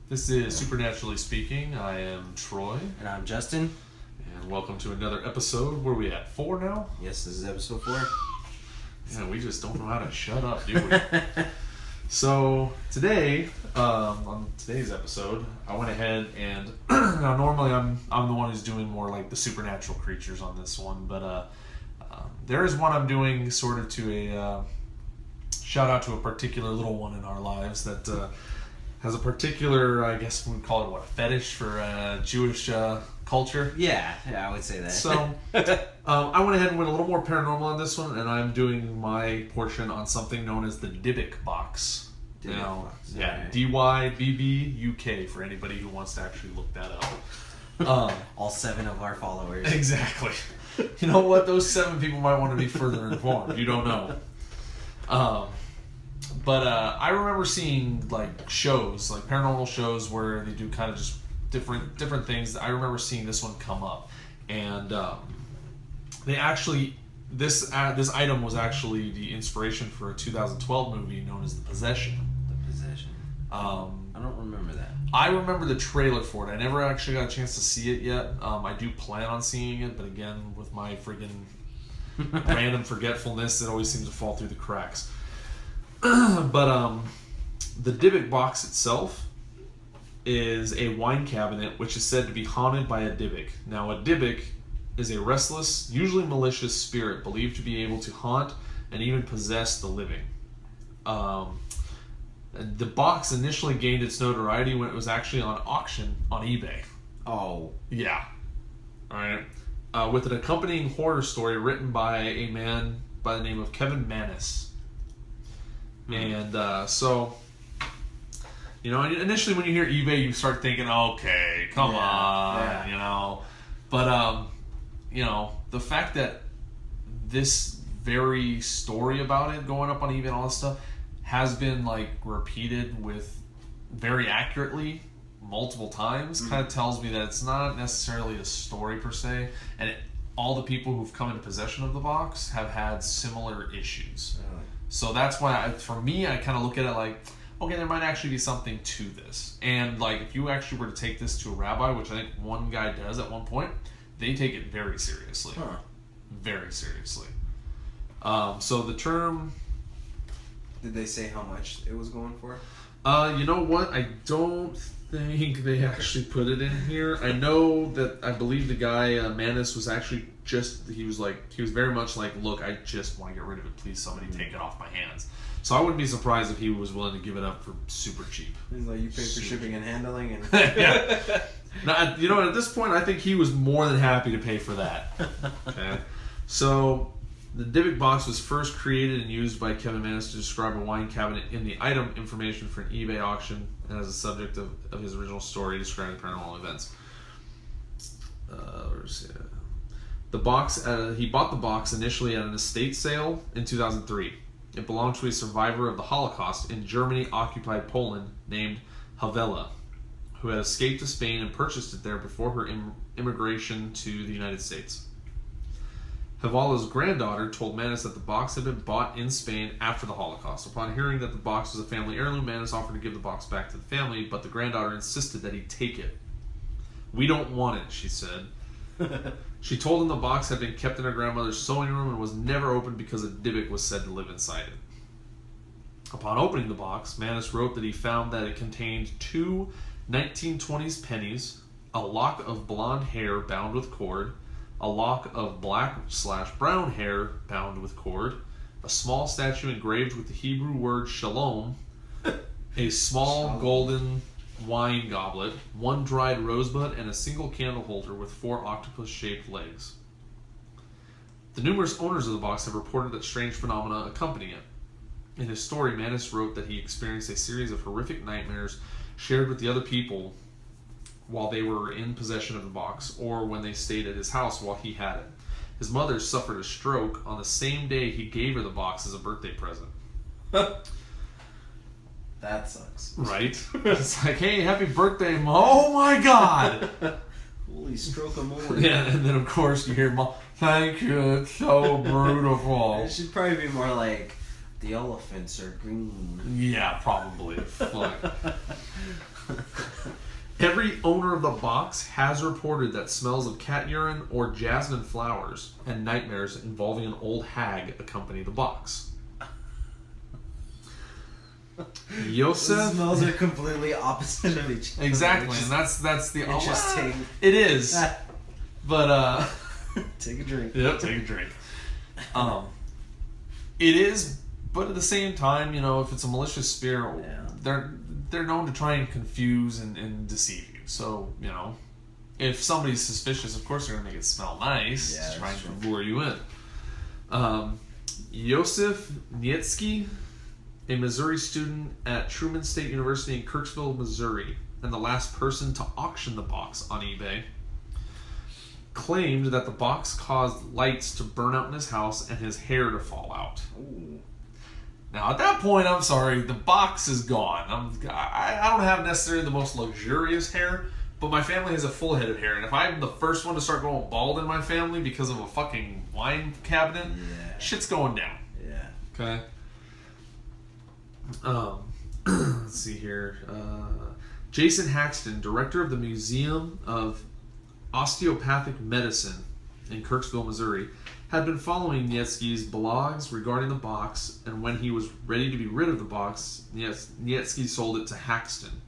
This is Supernaturally Speaking. I am Troy. And I'm Justin. And welcome to another episode. Where are we at? 4 now? Yes, this is episode 4. Yeah, we just don't know how to shut up, do we? So, today, on today's episode, I went ahead and... now, normally I'm the one who's doing more like the supernatural creatures on this one, but there is one I'm doing sort of to a... shout out to a particular little one in our lives that... has a particular, I guess we would call it, a fetish for Jewish culture. Yeah, I would say that. So, I went ahead and went a little more paranormal on this one, and I'm doing my portion on something known as the Dybbuk box. Dybbuk box. Yeah, Right. DYBBUK for anybody who wants to actually look that up. All 7 of our followers. Exactly. You know what? Those 7 people might want to be further informed. You don't know. But I remember seeing like shows, like paranormal shows, where they do kind of just different things. I remember seeing this one come up, and they actually this item was actually the inspiration for a 2012 movie known as The Possession. The Possession. I don't remember that. I remember the trailer for it. I never actually got a chance to see it yet. I do plan on seeing it, but again, with my friggin' random forgetfulness, it always seems to fall through the cracks. But the Dybbuk box itself is a wine cabinet which is said to be haunted by a Dybbuk. Now, a Dybbuk is a restless, usually malicious spirit believed to be able to haunt and even possess the living. The box initially gained its notoriety when it was actually on auction on eBay. Oh. Yeah. Alright. With an accompanying horror story written by a man by the name of Kevin Mannis. And so, you know, initially when you hear eBay, you start thinking, okay, come on, you know. But, you know, the fact that this very story about it going up on eBay and all this stuff has been, like, repeated with very accurately multiple times kind of tells me that it's not necessarily a story per se. And all the people who've come into possession of the box have had similar issues. So that's why, for me, I kind of look at it like, okay, there might actually be something to this. And, like, if you actually were to take this to a rabbi, which I think one guy does at one point, they take it very seriously. Huh. Very seriously. So the term... Did they say how much it was going for? You know what? I don't think they actually put it in here. I know that I believe the guy, Manus, was actually he was very much like, look, I just want to get rid of it. Please, somebody take it off my hands. So I wouldn't be surprised if he was willing to give it up for super cheap. He's like, you pay for shipping and handling, and Yeah. Now, you know, at this point, I think he was more than happy to pay for that. Okay. So, the Dybbuk box was first created and used by Kevin Mannis to describe a wine cabinet in the item information for an eBay auction and as a subject of his original story describing paranormal events. The box, he bought the box initially at an estate sale in 2003. It belonged to a survivor of the Holocaust in Germany-occupied Poland named Havela, who had escaped to Spain and purchased it there before her immigration to the United States. Havela's granddaughter told Manus that the box had been bought in Spain after the Holocaust. Upon hearing that the box was a family heirloom, Manus offered to give the box back to the family, but the granddaughter insisted that he take it. "We don't want it," she said. She told him the box had been kept in her grandmother's sewing room and was never opened because a Dybbuk was said to live inside it. Upon opening the box, Manus wrote that he found that it contained 2 1920s pennies, a lock of blonde hair bound with cord, a lock of black/brown hair bound with cord, a small statue engraved with the Hebrew word shalom, a small golden wine goblet, 1 dried rosebud, and a single candle holder with 4 octopus-shaped legs. The numerous owners of the box have reported that strange phenomena accompany it. In his story, Manus wrote that he experienced a series of horrific nightmares shared with the other people while they were in possession of the box, or when they stayed at his house while he had it. His mother suffered a stroke on the same day he gave her the box as a birthday present. that sucks. Right? It's like, hey, happy birthday, Mom. Oh my God! Holy stroke of more. Yeah, and then of course you hear Mom, thank you, it's so beautiful. It should probably be more like, the elephants are green. Yeah, probably. Fuck. Every owner of the box has reported that smells of cat urine or jasmine flowers and nightmares involving an old hag accompany the box. The Yosef, smells are completely opposite of each other. exactly, and that's the interesting. It is, but Take a drink. yep, take a drink. It is, but at the same time, you know, if it's a malicious spirit, they're known to try and confuse and deceive you. So, you know, if somebody's suspicious, of course they're going to make it smell nice to try and lure you in. Yosef Nietsky, a Missouri student at Truman State University in Kirksville, Missouri, and the last person to auction the box on eBay, claimed that the box caused lights to burn out in his house and his hair to fall out. Ooh. Now, at that point, I'm sorry, the box is gone. I don't have necessarily the most luxurious hair, but my family has a full head of hair, and if I'm the first one to start going bald in my family because of a fucking wine cabinet, shit's going down. Yeah. Okay? Let's see here. Jason Haxton, director of the Museum of Osteopathic Medicine in Kirksville, Missouri, had been following Nietsky's blogs regarding the box, and when he was ready to be rid of the box, Nietsky sold it to Haxton.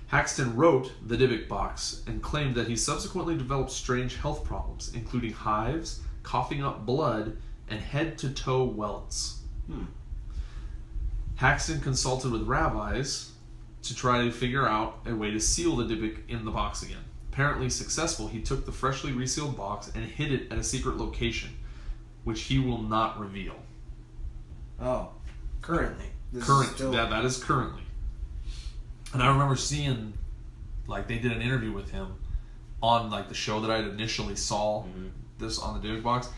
Haxton wrote the Dybbuk box and claimed that he subsequently developed strange health problems, including hives, coughing up blood, and head-to-toe welts. Haxton consulted with rabbis to try to figure out a way to seal the Dybbuk in the box again. Apparently successful, he took the freshly resealed box and hid it at a secret location, which he will not reveal. Oh, currently. That is currently. And I remember seeing, like, they did an interview with him on, like, the show that I initially saw this on the Dybbuk box.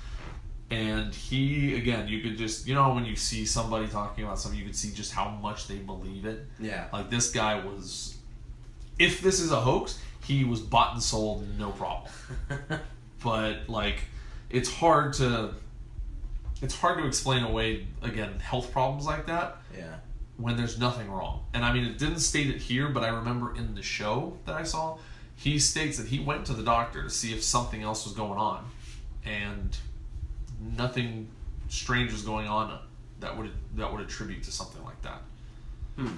And he, again, you could just, you know, when you see somebody talking about something, you could see just how much they believe it. Yeah. Like, this guy was, if this is a hoax, he was bought and sold, no problem. But, like, it's hard to explain away, again, health problems like that. Yeah. When there's nothing wrong. And I mean, it didn't state it here, but I remember in the show that I saw, he states that he went to the doctor to see if something else was going on, and nothing strange was going on that would attribute to something like that. You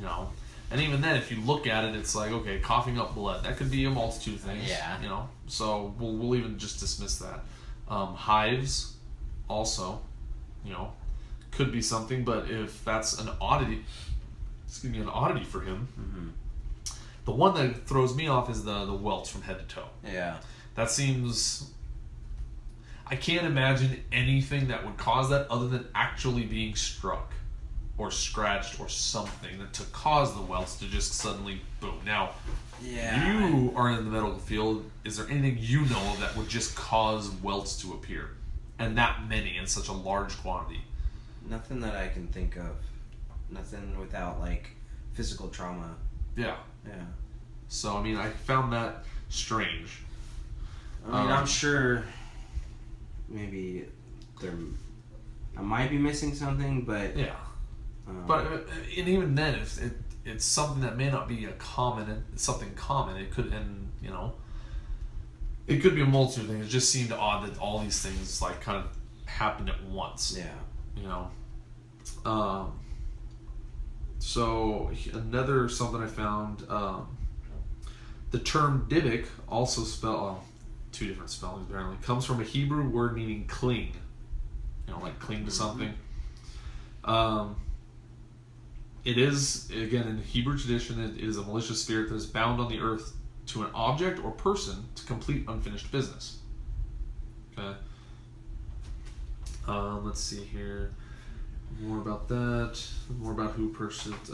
know, and even then, if you look at it, it's like, okay, coughing up blood, that could be a multitude of things. Yeah. You know, so we'll even just dismiss that. Hives, also, you know, could be something, but if that's an oddity for him. The one that throws me off is the welts from head to toe. Yeah. That seems, I can't imagine anything that would cause that other than actually being struck or scratched or something that to cause the welts to just suddenly boom. Now, you are in the medical field. Is there anything you know of that would just cause welts to appear, and that many in such a large quantity? Nothing that I can think of. Nothing without, like, physical trauma. Yeah. Yeah. So, I mean, I found that strange. I mean, I'm sure maybe I might be missing something, but... Yeah. But and even then, if it's something that may not be something common, it could, and you know, it could be a multitude of things. It just seemed odd that all these things like kind of happened at once. Yeah. You know. So another something I found, the term Dybbuk, also two different spellings apparently, comes from a Hebrew word meaning cling. You know, like cling to something. It is, again, in Hebrew tradition, it is a malicious spirit that is bound on the earth to an object or person to complete unfinished business. Okay. Let's see here. More about that. More about who purchased.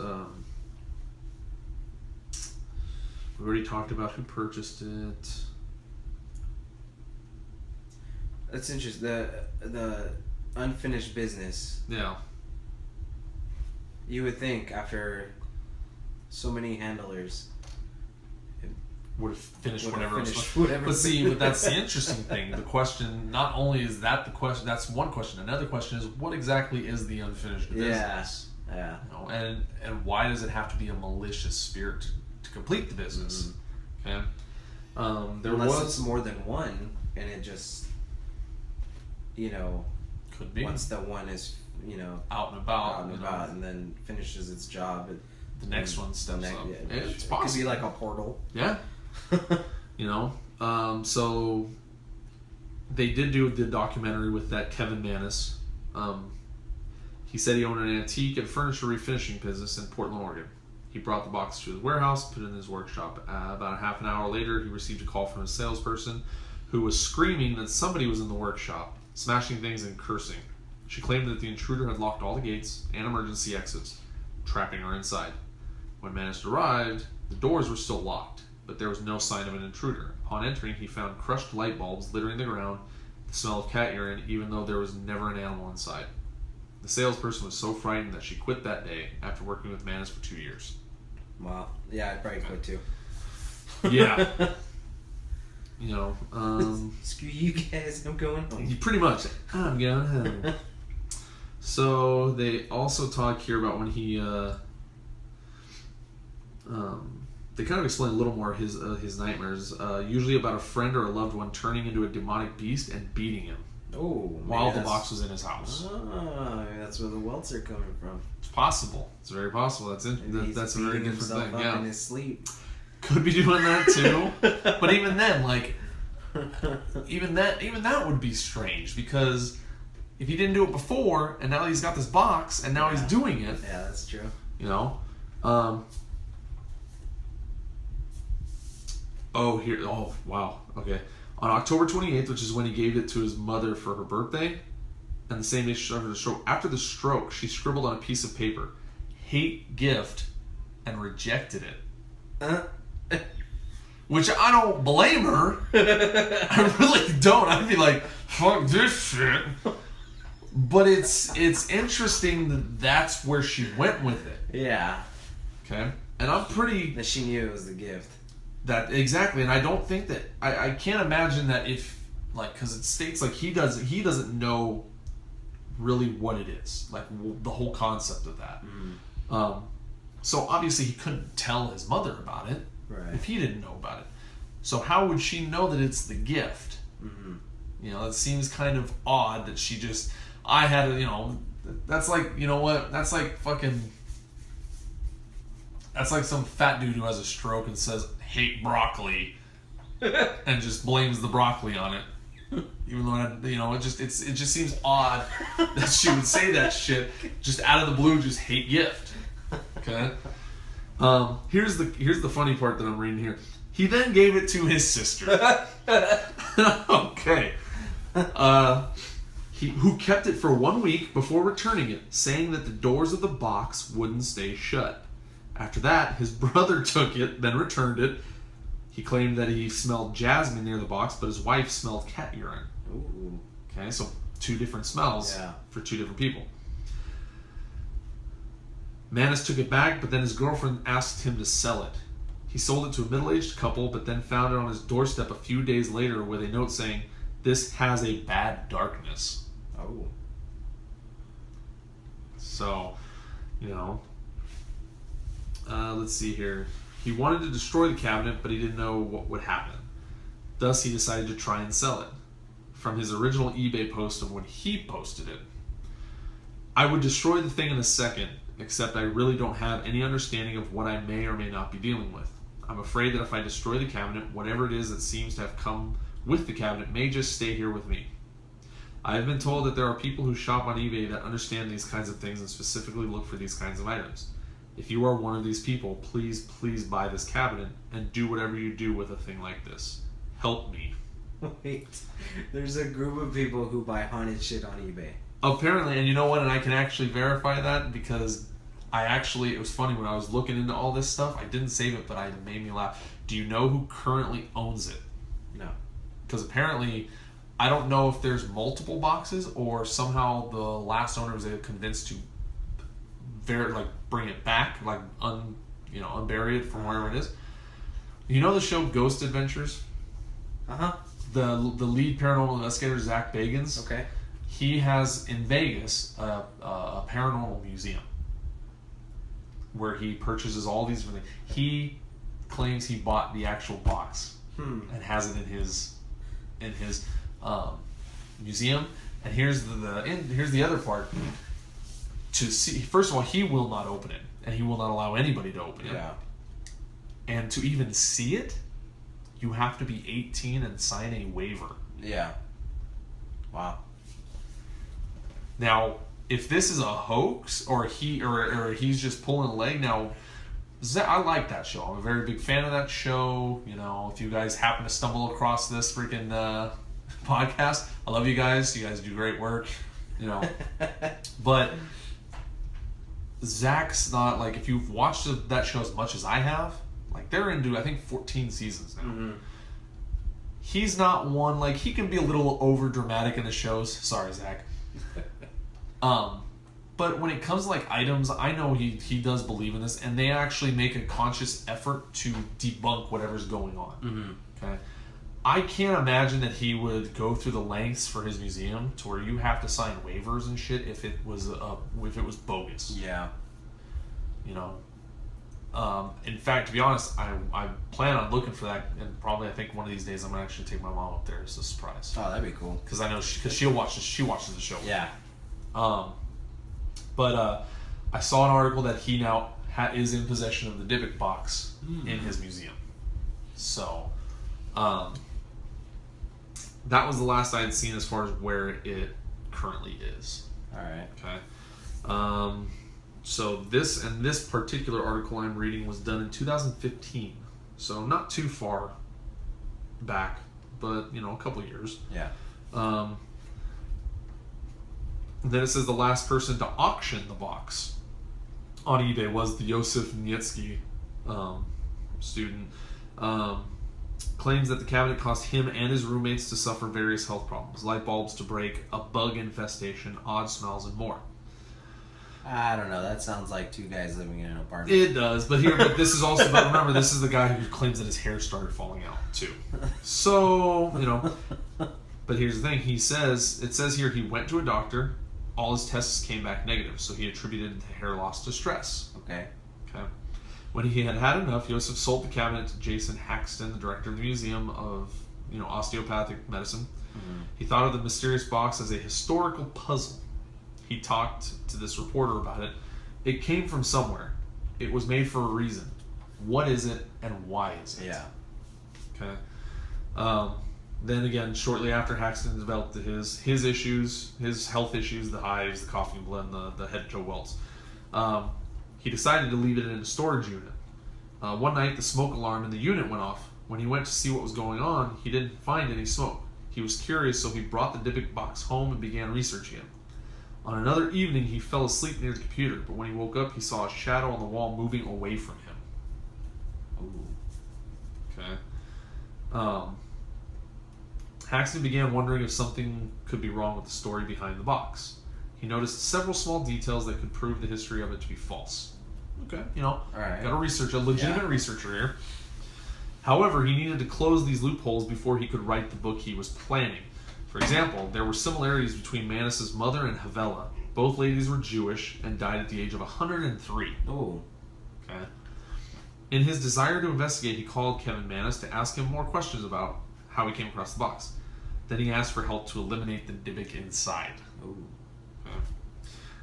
We already talked about who purchased it. That's interesting. The unfinished business. Yeah. You would think after so many handlers would have finished whatever. But see, but that's the interesting thing. The question, not only is that the question, that's one question. Another question is, what exactly is the unfinished business? Yeah. You know, and why does it have to be a malicious spirit to complete the business. Okay, there Unless was it's more than one, and it just, could be once the one is, out and about, out and about, and then finishes its job, the next one steps up. Yeah, It's it possible. could be like a portal. Yeah. So they did do the documentary with that Kevin Mannis. He said he owned an antique and furniture refinishing business in Portland, Oregon. He brought the box to his warehouse, put it in his workshop. About a half an hour later, he received a call from a salesperson who was screaming that somebody was in the workshop, smashing things and cursing. She claimed that the intruder had locked all the gates and emergency exits, trapping her inside. When Mannis arrived, the doors were still locked, but there was no sign of an intruder. Upon entering, he found crushed light bulbs littering the ground, the smell of cat urine, even though there was never an animal inside. The salesperson was so frightened that she quit that day after working with Mannis for 2 years. Wow. Yeah, I'd probably quit too. Yeah. Screw you guys, I'm going home. Pretty much. I'm going home. So they also talk here about when he they kind of explain a little more his nightmares, usually about a friend or a loved one turning into a demonic beast and beating him while the box was in his house. Oh, that's where the welts are coming from. It's possible. It's very possible. That's a very different himself thing. up Yeah, in his sleep. could be doing that too. But even then, even that would be strange, because if he didn't do it before and now he's got this box and now he's doing it. Yeah, that's true. Oh, wow. Okay. On October 28th, which is when he gave it to his mother for her birthday, and the same day after the stroke, she scribbled on a piece of paper, "Hate gift," and rejected it. Which I don't blame her. I really don't. I'd be like, fuck this shit. But it's interesting that that's where she went with it. Yeah. Okay? And I'm pretty... That she knew it was the gift. That exactly, and I don't think that I can't imagine that if because it states he doesn't know really what it is, the whole concept of that. So obviously he couldn't tell his mother about it if he didn't know about it. So how would she know that it's the gift? It seems kind of odd that she just that's like that's like fucking. That's like some fat dude who has a stroke and says, "Hate broccoli," and just blames the broccoli on it. Even though it just seems odd that she would say that shit just out of the blue. Just hate gift. Okay. Here's the funny part that I'm reading here. He then gave it to his sister. Okay. Who kept it for 1 week before returning it, saying that the doors of the box wouldn't stay shut. After that, his brother took it, then returned it. He claimed that he smelled jasmine near the box, but his wife smelled cat urine. Ooh. Okay, so 2 different smells for 2 different people. Mannis took it back, but then his girlfriend asked him to sell it. He sold it to a middle-aged couple, but then found it on his doorstep a few days later with a note saying, "This has a bad darkness." Oh. So, let's see here. He wanted to destroy the cabinet, but he didn't know what would happen. Thus, he decided to try and sell it. From his original eBay post of when he posted it, "I would destroy the thing in a second, except I really don't have any understanding of what I may or may not be dealing with. I'm afraid that if I destroy the cabinet, whatever it is that seems to have come with the cabinet may just stay here with me. I have been told that there are people who shop on eBay that understand these kinds of things and specifically look for these kinds of items. If you are one of these people, please buy this cabinet and do whatever you do with a thing like this. Help me." Wait, there's a group of people who buy haunted shit on eBay. Apparently, and you know what? And I can actually verify that because it was funny when I was looking into all this stuff. I didn't save it, but it made me laugh. Do you know who currently owns it? No. Because apparently, I don't know if there's multiple boxes or somehow the last owner was convinced to bring it back, unbury it from wherever it is. You know the show Ghost Adventures? Uh-huh. The lead paranormal investigator, Zach Bagans. Okay. He has in Vegas a paranormal museum where he purchases all these different things. He claims he bought the actual box and has it in his museum. And here's here's the other part. To see, first of all, he will not open it, and he will not allow anybody to open it. Yeah. And to even see it, you have to be 18 and sign a waiver. Yeah. Wow. Now, if this is a hoax or he's just pulling a leg, now I like that show. I'm a very big fan of that show. You know, if you guys happen to stumble across this freaking podcast, I love you guys. You guys do great work. You know, but Zach's not like, if you've watched that show as much as I have, like they're into I think 14 seasons now. Mm-hmm. He's not one, like he can be a little over dramatic in the shows. Sorry, Zach. But when it comes to like items, I know he does believe in this, and they actually make a conscious effort to debunk whatever's going on. Mm-hmm. Okay, I can't imagine that he would go through the lengths for his museum to where you have to sign waivers and shit if it was bogus. Yeah. You know. In fact, to be honest, I plan on looking for that, and probably I think one of these days I'm gonna actually take my mom up there as a surprise. Oh, that'd be cool. Because I know she watches the show. Yeah. But I saw an article that he now is in possession of the Dybbuk box in his museum. So, that was the last I had seen as far as where it currently is. All right. Okay. So this particular article I'm reading was done in 2015. So not too far back, but a couple years. Yeah. Then it says the last person to auction the box on eBay was the Yosef Nietsky student. Claims that the cabinet caused him and his roommates to suffer various health problems, light bulbs to break, a bug infestation, odd smells, and more. I don't know. That sounds like two guys living in an apartment. It does, but this is also. But remember, this is the guy who claims that his hair started falling out too. So But here's the thing. It says here he went to a doctor. All his tests came back negative, so he attributed the hair loss to stress. Okay. When he had had enough, Yosef sold the cabinet to Jason Haxton, the director of the Museum of Osteopathic Medicine. Mm-hmm. He thought of the mysterious box as a historical puzzle. He talked to this reporter about it. It came from somewhere. It was made for a reason. What is it, and why is it? Yeah. Okay. Then again, shortly after, Haxton developed his issues, his health issues, the hives, the coughing blood, and the head to toe welts. He decided to leave it in a storage unit. One night, the smoke alarm in the unit went off. When he went to see what was going on, he didn't find any smoke. He was curious, so he brought the Dybbuk box home and began researching it. On another evening, he fell asleep near the computer, but when he woke up, he saw a shadow on the wall moving away from him. Ooh. Okay. Haxton began wondering if something could be wrong with the story behind the box. He noticed several small details that could prove the history of it to be false. Okay, All right. got a legitimate researcher here. However, he needed to close these loopholes before he could write the book he was planning. For example, there were similarities between Manas's mother and Havela. Both ladies were Jewish and died at the age of 103. Oh. Okay. In his desire to investigate, he called Kevin Manas to ask him more questions about how he came across the box. Then he asked for help to eliminate the Dybbuk inside. Oh. Okay.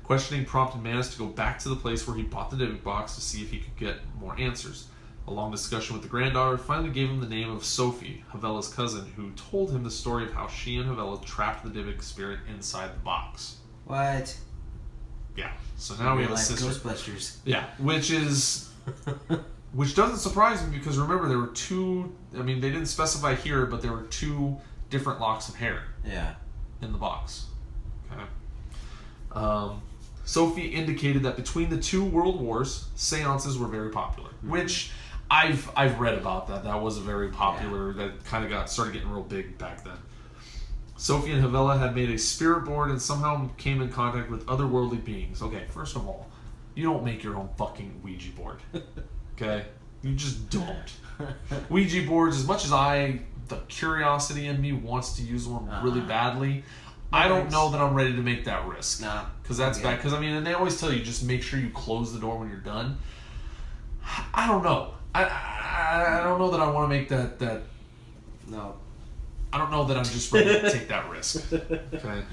Questioning prompted Manas to go back to the place where he bought the Dybbuk box to see if he could get more answers. A long discussion with the granddaughter finally gave him the name of Sophie, Havela's cousin, who told him the story of how she and Havela trapped the Dybbuk spirit inside the box. What? Yeah. So now we have a sister. Ghostbusters. Yeah, which doesn't surprise me because remember there were two. I mean, they didn't specify here, but there were two different locks of hair. Yeah. In the box. Okay. Sophie indicated that between the two world wars, seances were very popular, which I've read about that. That was a very popular. That kind of started getting real big back then. Sophie and Havela had made a spirit board and somehow came in contact with otherworldly beings. Okay, first of all, you don't make your own fucking Ouija board. Okay? You just don't. Ouija boards, as much as the curiosity in me wants to use one really badly, I don't know that I'm ready to make that risk. Nah. Because that's bad. Because, and they always tell you, just make sure you close the door when you're done. I don't know. I don't know that I want to make that. No. I don't know that I'm just ready to take that risk. Okay.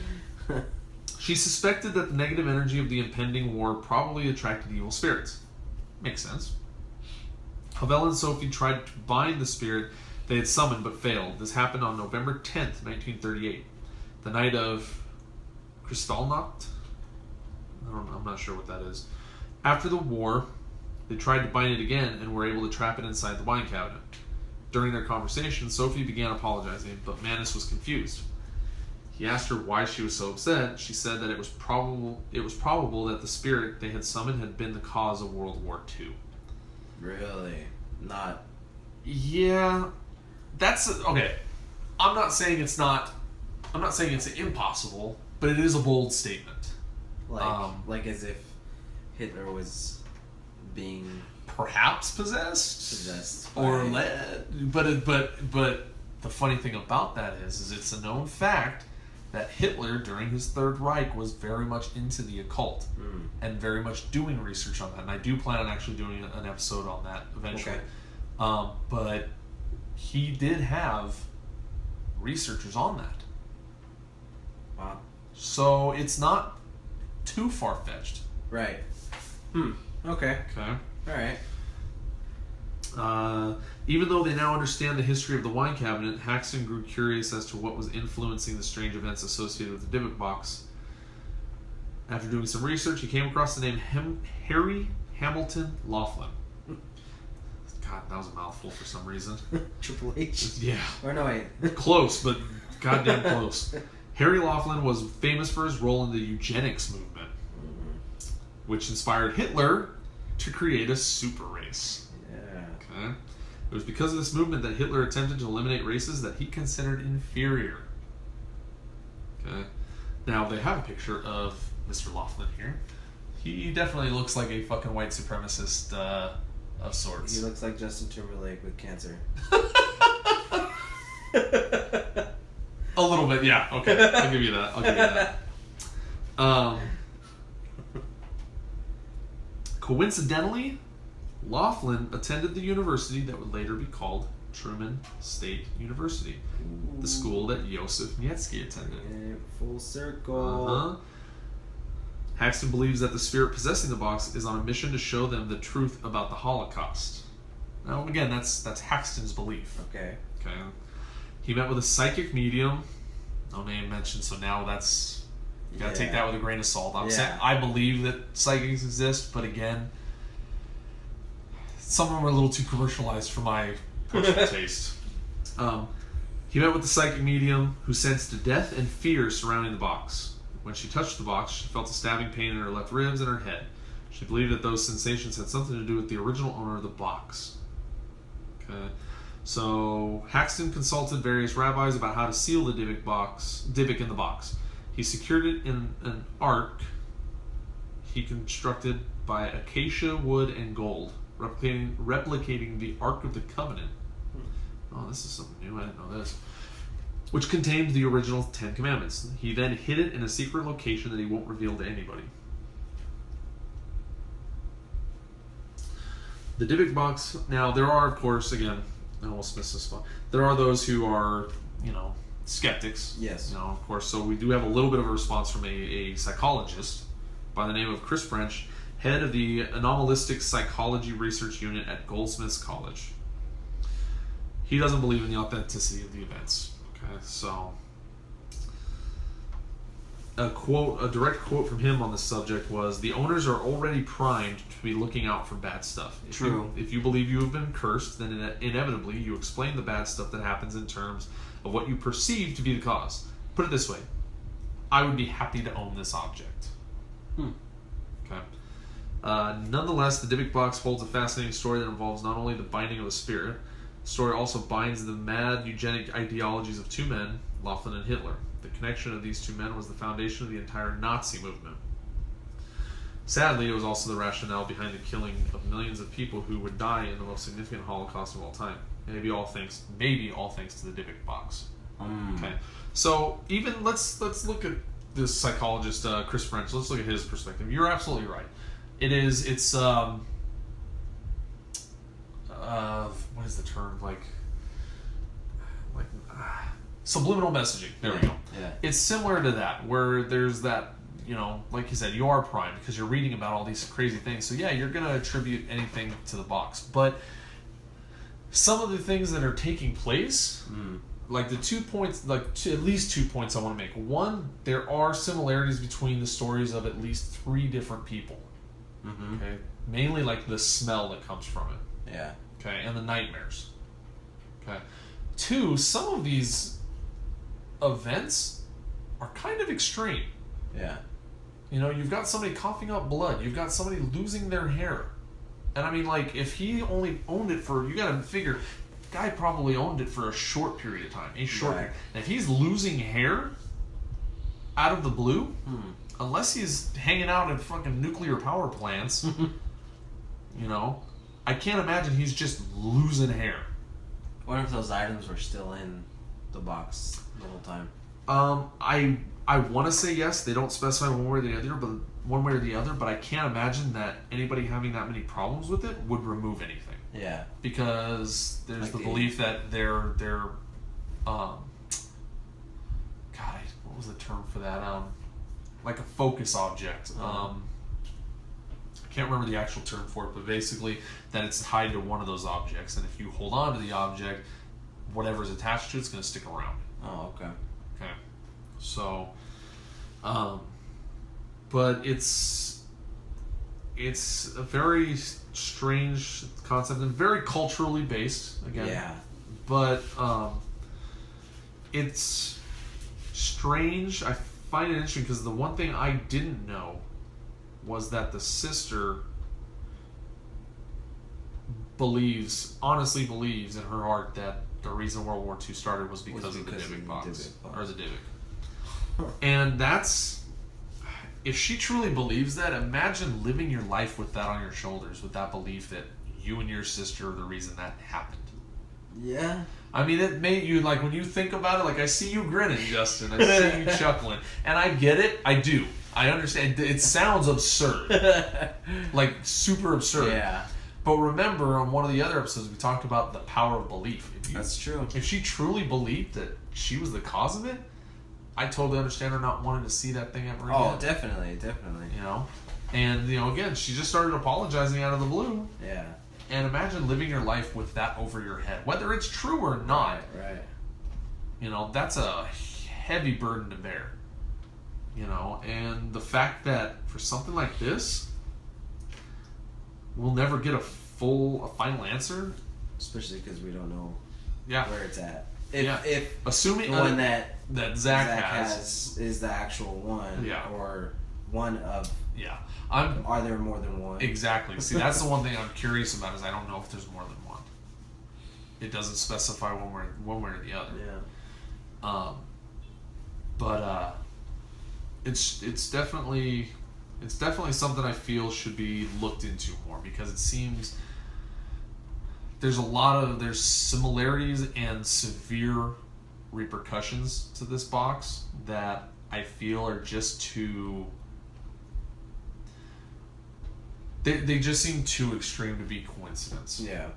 She suspected that the negative energy of the impending war probably attracted evil spirits. Makes sense. Havel and Sophie tried to bind the spirit they had summoned but failed. This happened on November 10th, 1938, the night of Kristallnacht. I'm not sure what that is. After the war, they tried to bind it again and were able to trap it inside the wine cabinet. During their conversation, Sophie began apologizing, but Manus was confused. He asked her why she was so upset. She said that it was probable that the spirit they had summoned had been the cause of World War II. Really? Not. Yeah, that's okay. I'm not saying it's impossible, but it is a bold statement. Like as if Hitler was being perhaps possessed or by- led. But the funny thing about that is it's a known fact that Hitler during his Third Reich was very much into the occult and very much doing research on that. And I do plan on actually doing an episode on that eventually. Okay. But he did have researchers on that. Wow. So it's not too far-fetched. Right. Okay. Okay. Alright. Even though they now understand the history of the wine cabinet, Haxton grew curious as to what was influencing the strange events associated with the Dybbuk box. After doing some research, he came across the name Harry Hamilton Laughlin. God, that was a mouthful for some reason. Triple H? Yeah. Or no, wait. Close, but goddamn close. Harry Laughlin was famous for his role in the eugenics movement, which inspired Hitler to create a super race. Yeah. Okay. It was because of this movement that Hitler attempted to eliminate races that he considered inferior. Okay. Now, they have a picture of Mr. Laughlin here. He definitely looks like a fucking white supremacist of sorts. He looks like Justin Timberlake with cancer. A little bit, yeah. Okay, I'll give you that. Coincidentally, Laughlin attended the university that would later be called Truman State University, the school that Joseph Niedzki attended. Yeah, full circle. Haxton believes that the spirit possessing the box is on a mission to show them the truth about the Holocaust. Now, again, that's Haxton's belief. Okay. Okay. He met with a psychic medium. No name mentioned, so now that's you gotta take that with a grain of salt. I'm saying I believe that psychics exist, but again, some of them are a little too commercialized for my personal taste. He met with the psychic medium who sensed death and fear surrounding the box. When she touched the box, she felt a stabbing pain in her left ribs and her head. She believed that those sensations had something to do with the original owner of the box. Okay. So Haxton consulted various rabbis about how to seal the Dybbuk in the box. He secured it in an ark he constructed by acacia wood and gold, replicating the Ark of the Covenant. Oh, this is something new. I didn't know this. Which contained the original 10 Commandments. He then hid it in a secret location that he won't reveal to anybody. The Dybbuk box. Now, there are, of course, again, I almost missed this spot. There are those who are, skeptics. Yes. Of course. So we do have a little bit of a response from a psychologist by the name of Chris French, head of the Anomalistic Psychology Research Unit at Goldsmiths College. He doesn't believe in the authenticity of the events. Okay, so a direct quote from him on this subject was, "The owners are already primed to be looking out for bad stuff. True. If you believe you have been cursed, then inevitably you explain the bad stuff that happens in terms of what you perceive to be the cause. Put it this way, I would be happy to own this object." Okay. Nonetheless, the Dybbuk box holds a fascinating story that involves not only the binding of the spirit. The story also binds the mad eugenic ideologies of two men, Laughlin and Hitler. The connection of these two men was the foundation of the entire Nazi movement. Sadly, it was also the rationale behind the killing of millions of people who would die in the most significant Holocaust of all time. Maybe all thanks to the Dybbuk box. Okay, so even let's look at this psychologist Chris French. Let's look at his perspective. You're absolutely right. It's what is term? Like subliminal messaging. There we go. Yeah. It's similar to that, where there's that, like you said, you are primed because you're reading about all these crazy things. So yeah, you're gonna attribute anything to the box. But some of the things that are taking place, like the 2 points, at least 2 points I want to make. One, there are similarities between the stories of at least 3 different people. Mm-hmm. Okay, mainly like the smell that comes from it. Yeah. Okay, and the nightmares. Okay. 2, some of these events are kind of extreme. Yeah. You've got somebody coughing up blood. You've got somebody losing their hair. And I mean, like, if he only owned it for, you gotta figure, guy probably owned it for a short period of time. Period. And if he's losing hair out of the blue, unless he's hanging out in fucking nuclear power plants, I can't imagine he's just losing hair. What if those items were still in the box the whole time? I want to say yes. They don't specify one way or the other, but I can't imagine that anybody having that many problems with it would remove anything. Yeah. Because there's Like the belief that they're God, what was the term for that? Like a focus object. I can't remember the actual term for it, but basically that it's tied to one of those objects, and if you hold on to the object, whatever's attached to it's going to stick around. Oh, okay. Okay. So, but it's a very strange concept and very culturally based again. Yeah. But it's strange. I find it interesting because the one thing I didn't know was that the sister honestly believes in her heart that the reason World War II started was because of the Dybbuk box. Or the Dybbuk. And that's... If she truly believes that, imagine living your life with that on your shoulders, with that belief that you and your sister are the reason that happened. Yeah. I mean, it made you, like, when you think about it, like, I see you grinning, Justin. I see you chuckling. And I get it. I do. I understand. It sounds absurd. Like, super absurd. Yeah. But remember, on one of the other episodes, we talked about the power of belief. That's true. If she truly believed that she was the cause of it, I totally understand her not wanting to see that thing ever again. Oh, definitely. And, again, she just started apologizing out of the blue. Yeah. And imagine living your life with that over your head. Whether it's true or not. Right. That's a heavy burden to bear. And the fact that for something like this, we'll never get a final answer. Especially because we don't know Yeah. where it's at. If assuming the one that Zach has is the actual one, Yeah. or one of, Yeah. are there more than one? Exactly. See, that's the one thing I'm curious about is I don't know if there's more than one. It doesn't specify one way or the other. Yeah. But it's definitely something I feel should be looked into more because it seems there's similarities and severe repercussions to this box that I feel are just too. They just seem too extreme to be coincidence. Yeah.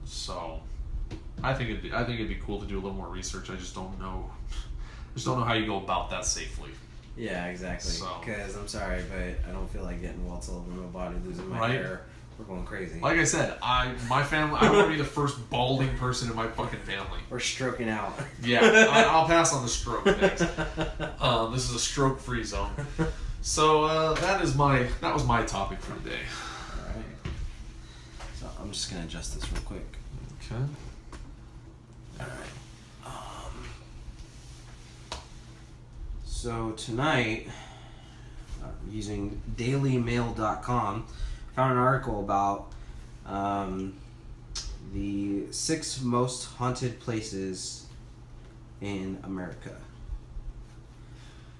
So, I think it'd be cool to do a little more research. I just don't know. How you go about that safely. Yeah, exactly. Because I'm sorry, but I don't feel like getting welts all over my body, losing my hair. We're going crazy. Like I said, my family. I want to be the first balding person in my fucking family. Or stroking out. Yeah, I'll pass on the stroke. Thanks. This is a stroke-free zone. So that was my topic for today. All right. So I'm just gonna adjust this real quick. Okay. All right. So tonight, using DailyMail.com, found an article about the 6 most haunted places in America.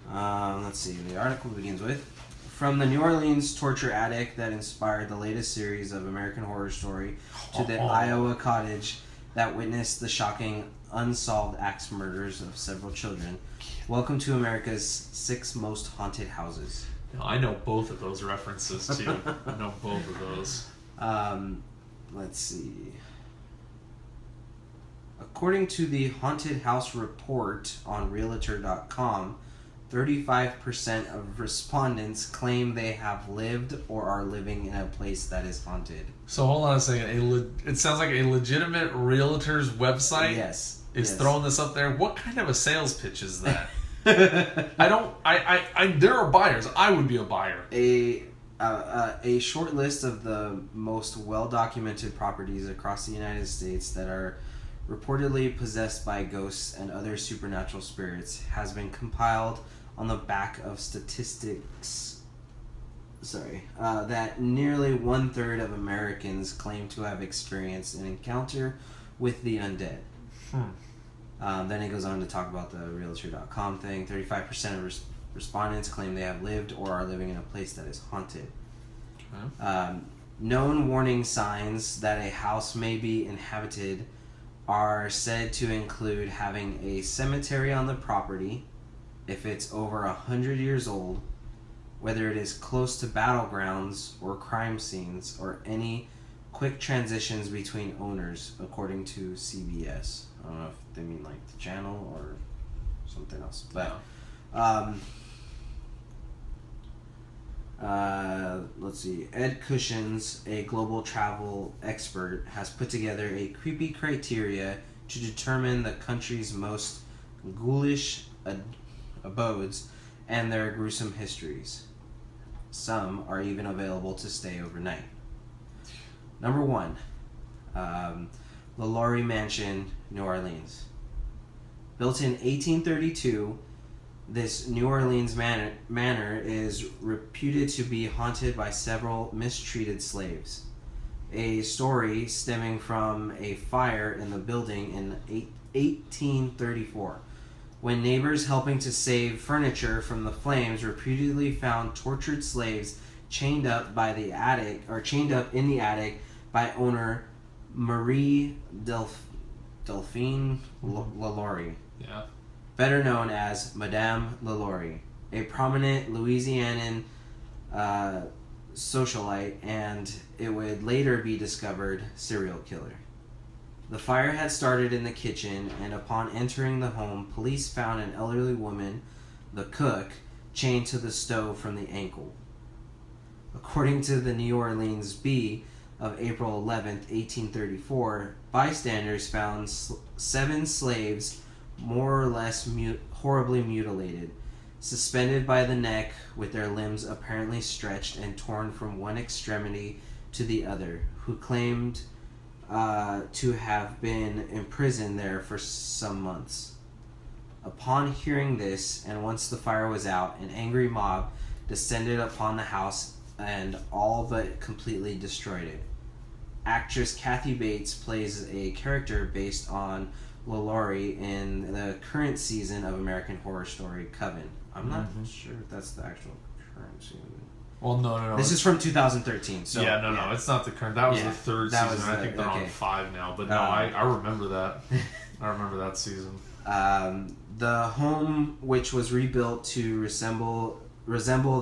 Let's see. The article begins with, from the New Orleans torture attic that inspired the latest series of American Horror Story to the Iowa cottage that witnessed the shocking unsolved axe murders of several children. Welcome to America's 6 most haunted houses. I know both of those references too. I know both of those. Let's see. According to the Haunted House Report on Realtor.com, 35% of respondents claim they have lived or are living in a place that is haunted. So hold on a second. It sounds like a legitimate realtor's website Yes. is yes. throwing this up there. What kind of a sales pitch is that? There are buyers. I would be a buyer. A short list of the most well-documented properties across the United States that are reportedly possessed by ghosts and other supernatural spirits has been compiled on the back of statistics. That nearly 1/3 of Americans claim to have experienced an encounter with the undead. Then it goes on to talk about the Realtor.com thing. 35% of respondents claim they have lived or are living in a place that is haunted. Known warning signs that a house may be inhabited are said to include having a cemetery on the property, if it's over 100 years old, whether it is close to battlegrounds or crime scenes, or any quick transitions between owners, according to CBS. I don't know if they mean like the channel or something else, but let's see. Ed Cushions, a global travel expert, has put together a creepy criteria to determine the country's most ghoulish abodes and their gruesome histories. Some are even available to stay overnight. Number 1, LaLaurie Mansion, New Orleans. Built in 1832, this New Orleans manor is reputed to be haunted by several mistreated slaves. A story stemming from a fire in the building in 1834, when neighbors helping to save furniture from the flames reputedly found tortured slaves chained up in the attic by owner Marie Delphine LaLaurie. Yeah. Better known as Madame LaLaurie, a prominent Louisianan socialite, and it would later be discovered serial killer. The fire had started in the kitchen, and upon entering the home, police found an elderly woman, the cook, chained to the stove from the ankle. According to the New Orleans Bee of April 11th, 1834, bystanders found 7 slaves more or less horribly mutilated, suspended by the neck with their limbs apparently stretched and torn from one extremity to the other, who claimed to have been imprisoned there for some months. Upon hearing this, and once the fire was out, an angry mob descended upon the house and all but completely destroyed it. Actress Kathy Bates plays a character based on LaLaurie in the current season of American Horror Story Coven. I'm not sure if that's the actual current season. Well, no. This is from 2013. So no, it's not the current. That was the third that season. was I think they're on 5 now. But no, I remember that. I remember that season. The home, which was rebuilt to resemble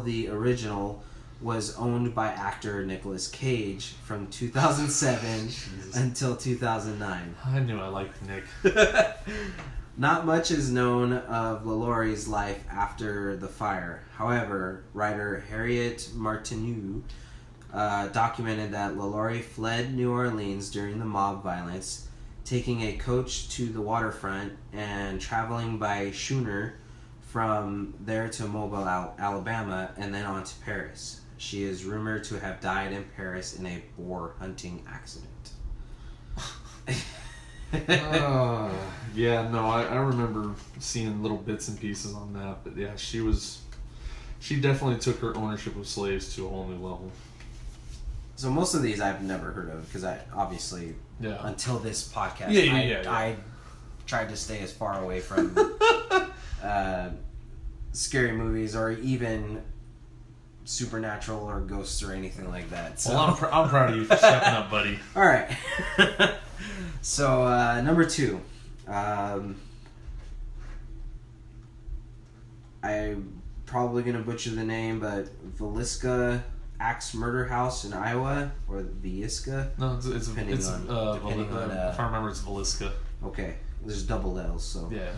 the original, was owned by actor Nicolas Cage from 2007 until 2009. I knew I liked Nick. Not much is known of LaLaurie's life after the fire. However, writer Harriet Martineau documented that LaLaurie fled New Orleans during the mob violence, taking a coach to the waterfront and traveling by schooner from there to Mobile, Alabama, and then on to Paris. She is rumored to have died in Paris in a boar hunting accident. Yeah, no, I remember seeing little bits and pieces on that, but yeah, she definitely took her ownership of slaves to a whole new level. So most of these I've never heard of, because I obviously, until this podcast, I tried to stay as far away from scary movies or even supernatural or ghosts or anything like that. So. Well, I'm proud of you for stepping up, buddy. All right. So number 2, I'm probably gonna butcher the name, but Villisca Axe Murder House in Iowa, or Villisca. No, it's Depending on- if I remember, it's Villisca. Okay, there's double L's, so. Yeah.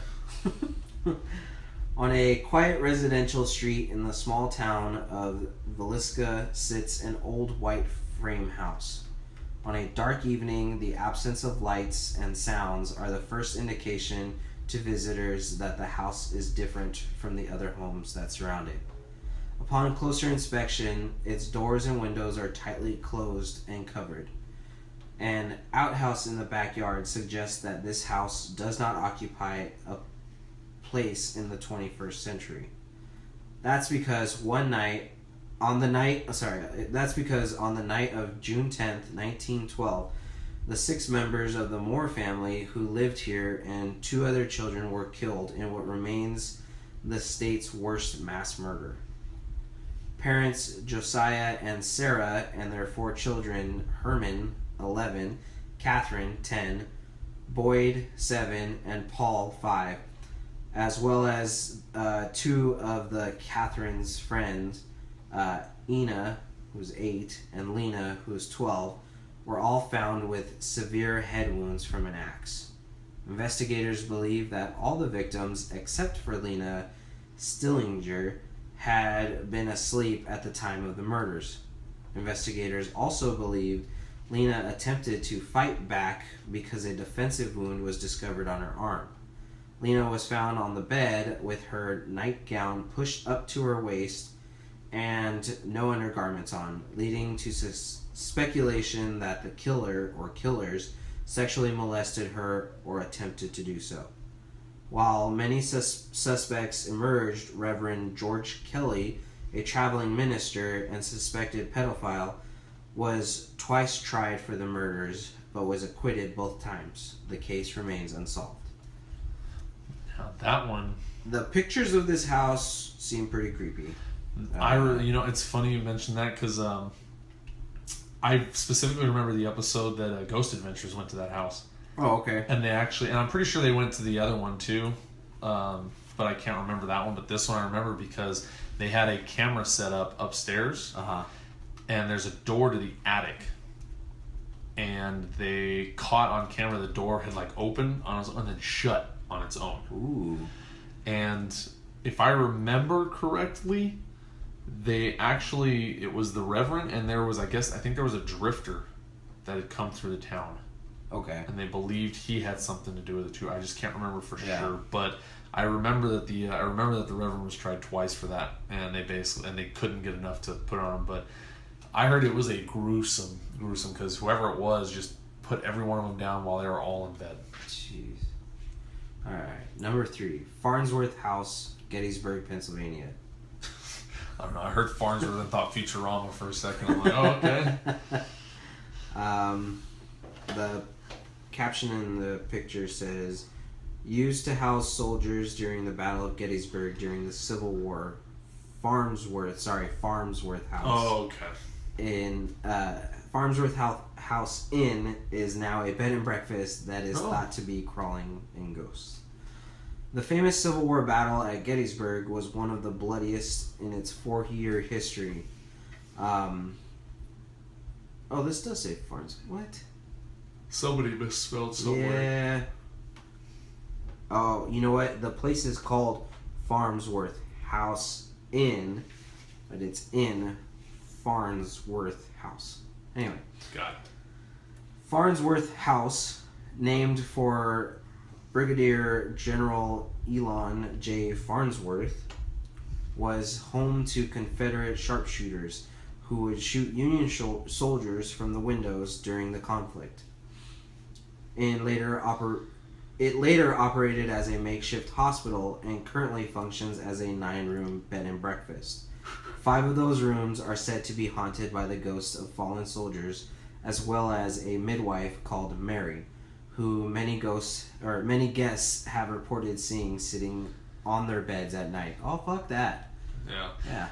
On a quiet residential street in the small town of Villisca sits an old white frame house. On a dark evening, the absence of lights and sounds are the first indication to visitors that the house is different from the other homes that surround it. Upon closer inspection, its doors and windows are tightly closed and covered. An outhouse in the backyard suggests that this house does not occupy a place in the 21st century. That's because on the night of June 10th, 1912, the 6 members of the Moore family who lived here and 2 other children were killed in what remains the state's worst mass murder. Parents Josiah and Sarah and their 4 children, Herman, 11, Catherine, 10, Boyd, 7, and Paul, 5, as well as 2 of the Catherine's friends, Ina, who's 8, and Lena, who's 12, were all found with severe head wounds from an axe. Investigators believe that all the victims, except for Lena Stillinger, had been asleep at the time of the murders. Investigators also believe Lena attempted to fight back because a defensive wound was discovered on her arm. Lena was found on the bed with her nightgown pushed up to her waist and no undergarments on, leading to speculation that the killer or killers sexually molested her or attempted to do so. While many suspects emerged, Reverend George Kelly, a traveling minister and suspected pedophile, was twice tried for the murders but was acquitted both times. The case remains unsolved. Now that one, The pictures of this house seem pretty creepy. it's funny you mentioned that because I specifically remember the episode that Ghost Adventures went to that house. Oh, okay. And and I'm pretty sure they went to the other one too, but I can't remember that one. But this one I remember because they had a camera set up upstairs, and there's a door to the attic, and they caught on camera the door had like opened on its own and then shut on its own. Ooh. And if I remember correctly, it was the Reverend, and I think there was a drifter that had come through the town. Okay. And they believed he had something to do with it too. I just can't remember for Yeah. sure, but I remember that the Reverend was tried twice for that, and they couldn't get enough to put on him. But I heard it was a gruesome because whoever it was just put every one of them down while they were all in bed. Jeez. All right. Number 3, Farnsworth House, Gettysburg, Pennsylvania. I don't know. I heard Farnsworth and thought Futurama for a second. I'm like, oh, okay. The caption in the picture says, "Used to house soldiers during the Battle of Gettysburg during the Civil War. Farnsworth House." Oh, okay. In Farnsworth House Inn is now a bed and breakfast that is thought to be crawling in ghosts. The famous Civil War battle at Gettysburg was one of the bloodiest in its 4-year history. This does say Farnsworth. What? Somebody misspelled somewhere. Yeah. Oh, you know what? The place is called Farnsworth House Inn, but it's in Farnsworth House. Anyway. Got it. Farnsworth House, named for Brigadier General Elon J. Farnsworth, was home to Confederate sharpshooters who would shoot Union soldiers from the windows during the conflict. It later operated as a makeshift hospital and currently functions as a 9-room bed and breakfast. 5 of those rooms are said to be haunted by the ghosts of fallen soldiers, as well as a midwife called Mary, who many guests have reported seeing sitting on their beds at night. Oh, fuck that. Yeah. Yeah.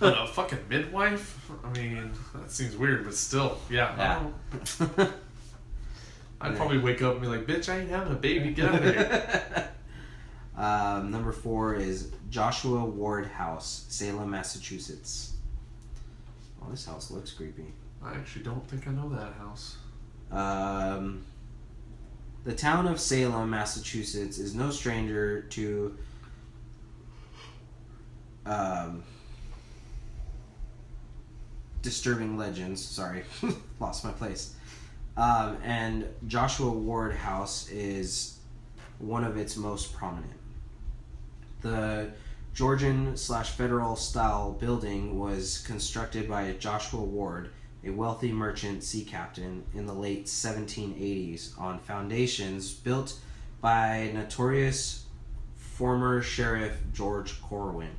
A fucking midwife? I mean, that seems weird, but still, yeah. I'd probably wake up and be like, bitch, I ain't having a baby, get out of here. Number 4 is Joshua Ward House, Salem, Massachusetts. Oh, this house looks creepy. I actually don't think I know that house. The town of Salem, Massachusetts, is no stranger to disturbing legends. Sorry, lost my place. And Joshua Ward House is one of its most prominent. The Georgian/Federal style building was constructed by Joshua Ward, a wealthy merchant sea captain, in the late 1780s on foundations built by notorious former Sheriff George Corwin.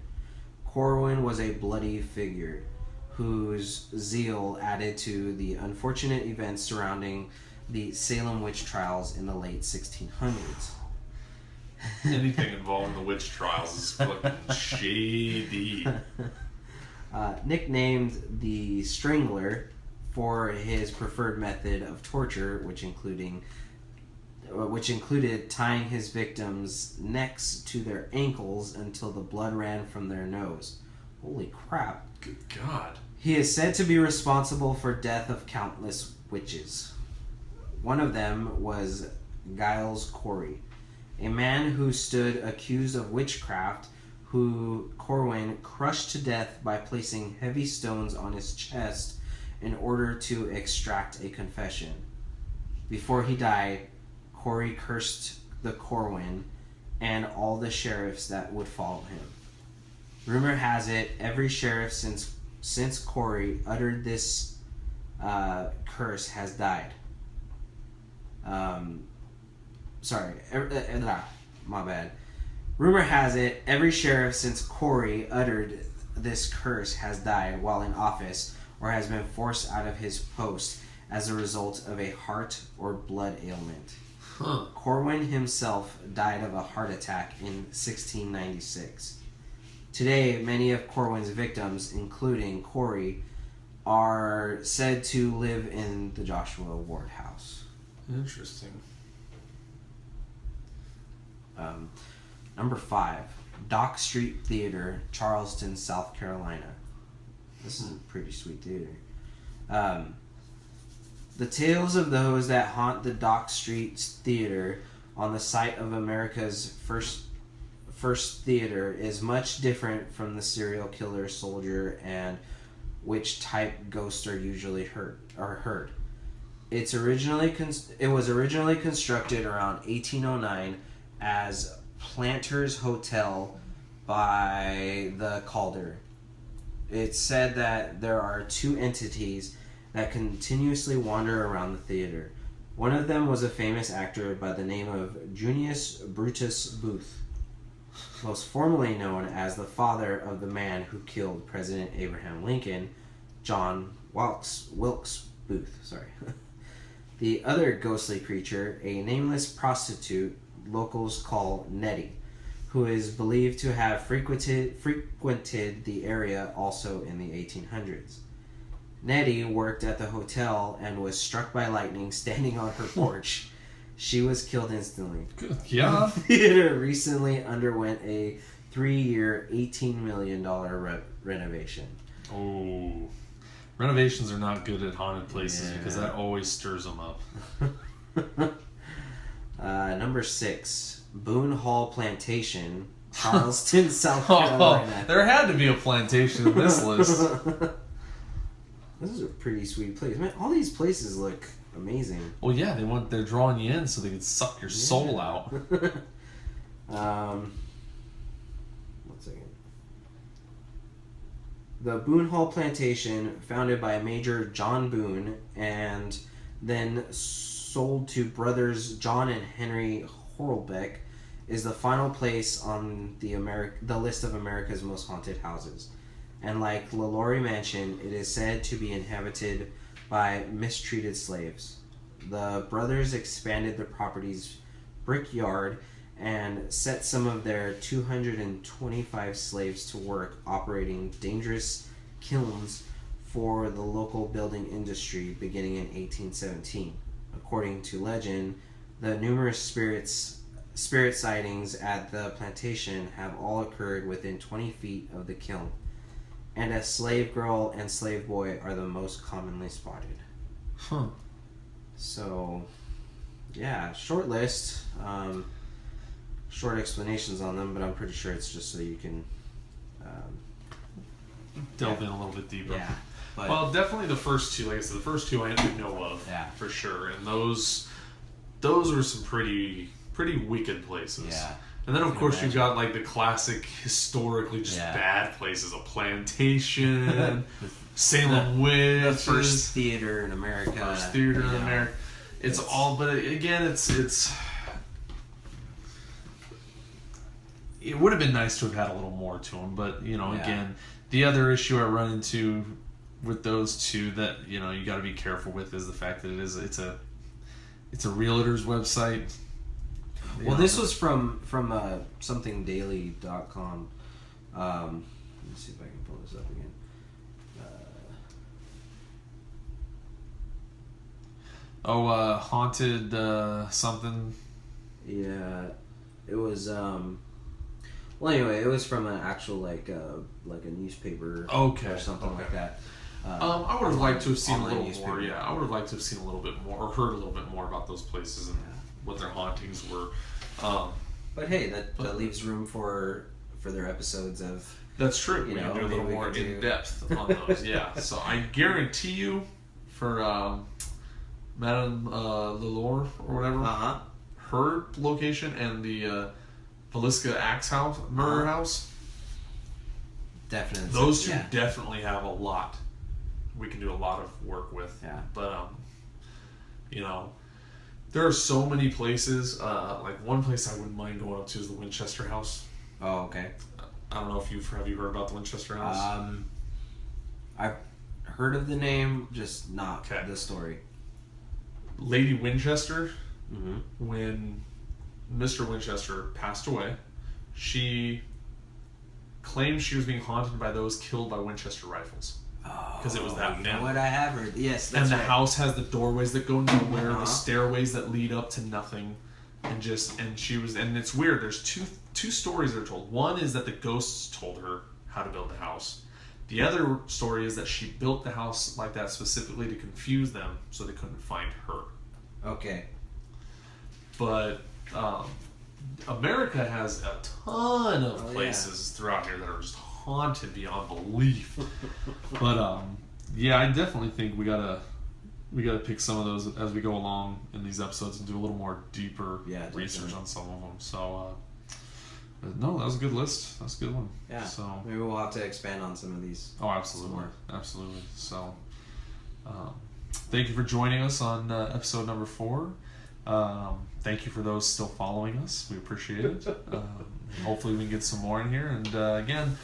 Corwin was a bloody figure whose zeal added to the unfortunate events surrounding the Salem witch trials in the late 1600s. Anything involving the witch trials is fucking shady. Nicknamed the Strangler for his preferred method of torture, which included tying his victims' necks to their ankles until the blood ran from their nose. Holy crap. Good God. He is said to be responsible for death of countless witches. One of them was Giles Corey, a man who stood accused of witchcraft, who Corwin crushed to death by placing heavy stones on his chest in order to extract a confession. Before he died, Corey cursed the Corwin and all the sheriffs that would follow him. Rumor has it, every sheriff since Corey uttered this curse has died. My bad. Rumor has it, every sheriff since Corey uttered this curse has died while in office or has been forced out of his post as a result of a heart or blood ailment. Huh. Corwin himself died of a heart attack in 1696. Today, many of Corwin's victims, including Corey, are said to live in the Joshua Ward House. Interesting. Number 5, Dock Street Theater, Charleston, South Carolina. This is a pretty sweet theater. The tales of those that haunt the Dock Street Theater on the site of America's first theater is much different from the serial killer, soldier, and witch type ghosts are usually heard. It was originally constructed around 1809 as Planters Hotel by the Calder. It's said that there are 2 entities that continuously wander around the theater. One of them was a famous actor by the name of Junius Brutus Booth, most formally known as the father of the man who killed President Abraham Lincoln, John Wilkes Booth. The other ghostly creature, a nameless prostitute locals call Nettie, who is believed to have frequented the area also in the 1800s. Nettie worked at the hotel and was struck by lightning standing on her porch. She was killed instantly. Good. Yeah. The theater recently underwent a 3-year, $18 million renovation. Oh. Renovations are not good at haunted places because that always stirs them up. Number 6, Boone Hall Plantation, Charleston, South Carolina. There had to be a plantation in this list. This is a pretty sweet place. Man, all these places look amazing. Well, yeah, they're drawing you in so they can suck your soul out. 1 second. The Boone Hall Plantation, founded by Major John Boone and then sold to brothers John and Henry Horlbeck, is the final place on the list of America's most haunted houses. And like LaLaurie Mansion, it is said to be inhabited by mistreated slaves. The brothers expanded the property's brickyard and set some of their 225 slaves to work operating dangerous kilns for the local building industry beginning in 1817. According to legend, the numerous spirit sightings at the plantation have all occurred within 20 feet of the kiln. and a slave girl and slave boy are the most commonly spotted. Huh. So, yeah, short list. Short explanations on them, but I'm pretty sure it's just so you can Delve in a little bit deeper. yeah. But Well, definitely the first two. Like I said, the first two I know of, Yeah. for sure. And those were some pretty wicked places. yeah, And then of can course you've imagine. got like the classic historically just Yeah. bad places, a plantation, Salem Witch, the first theater in America. first theater in you know. America. It's all, but again, it's. It would have been nice to have had a little more to them, but Yeah. again, the other issue I run into with those two that you got to be careful with is the fact that it's a realtor's website. Well, this was from somethingdaily.com. Let me see if I can pull this up again. Haunted something. Yeah, it was. Well, anyway, it was from an actual like a newspaper Okay, or something okay. like that. I would have liked to have seen a online little newspaper. more. Yeah, I would have liked to have seen a little bit more or heard a little bit more about those places and what their hauntings were. But hey, that leaves room for their episodes of. That's true. You We know, can do a little maybe we more could do- in depth on those. Yeah. So I guarantee you, for Madame Lelore or whatever, huh. her location and the Velisca Axe House, Murder House, Definitely. those two Yeah. definitely have a lot. We can do a lot of work with. Yeah. But there are so many places. Like one place I wouldn't mind going up to is the Winchester House. Oh, okay. I don't know if have you heard about the Winchester House? I've heard of the name, just not Okay. the story. Lady Winchester, Mm-hmm. when Mr. Winchester passed away, she claimed she was being haunted by those killed by Winchester rifles. 'Cause it was that You know family. what I have heard? Yes, that's And the right. house has the doorways that go nowhere, Uh-huh. the stairways that lead up to nothing, and she was, and it's weird. There's two stories that are told. One is that the ghosts told her how to build the house. The other story is that she built the house like that specifically to confuse them so they couldn't find her. Okay. But America has a ton of Oh, places throughout here that are just haunted beyond belief. But yeah, I definitely think we gotta pick some of those as we go along in these episodes and do a little more deeper Yeah, research definitely. on some of them. So but no, that was a good list. That's a good one. Yeah. So Maybe we'll have to expand on some of these. oh, absolutely, More. absolutely. So thank you for joining us on episode number 4. Thank you for those still following us. We appreciate it. Hopefully we can get some more in here. And again,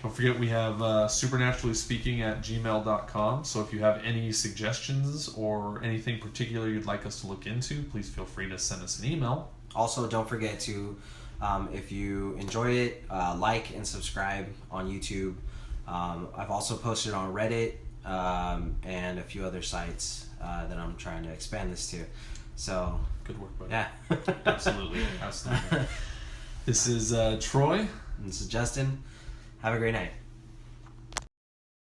don't forget we have supernaturallyspeaking@gmail.com. So if you have any suggestions or anything particular you'd like us to look into, please feel free to send us an email. Also, don't forget to, if you enjoy it, like and subscribe on YouTube. I've also posted on Reddit and a few other sites that I'm trying to expand this to. So, Good work, buddy. yeah. Absolutely. Absolutely. This is Troy. And this is Justin. Have a great night.